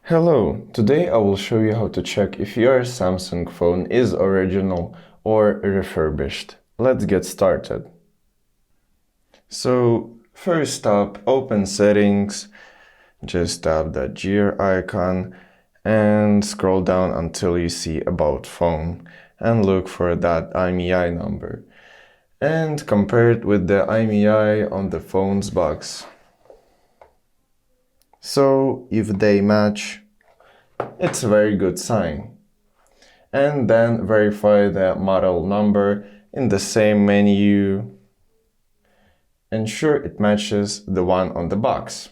Hello, today I will show you how to check if your Samsung phone is original or refurbished. Let's get started. So, first up, open settings, just tap that gear icon and scroll down until you see About Phone and look for that IMEI number and compare it with the IMEI on the phone's box. So, if they match, it's a very good sign. And then verify the model number in the same menu. Ensure it matches the one on the box.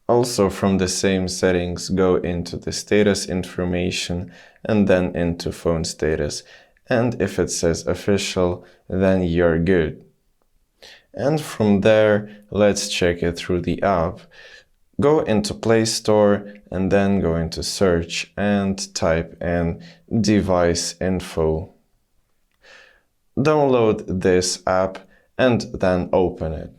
Also, from the same settings, go into the status information and then into phone status. And if it says official, then you're good. And from there, let's check it through the app. Go into Play Store and then go into search and type in device info. Download this app and then open it.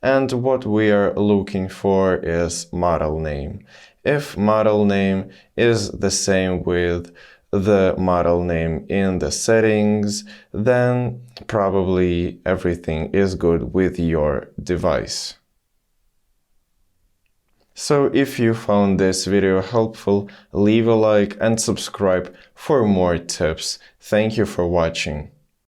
And what we are looking for is model name. If model name is the same with the model name in the settings, then probably everything is good with your device. So if you found this video helpful, leave a like and subscribe for more tips. Thank you for watching.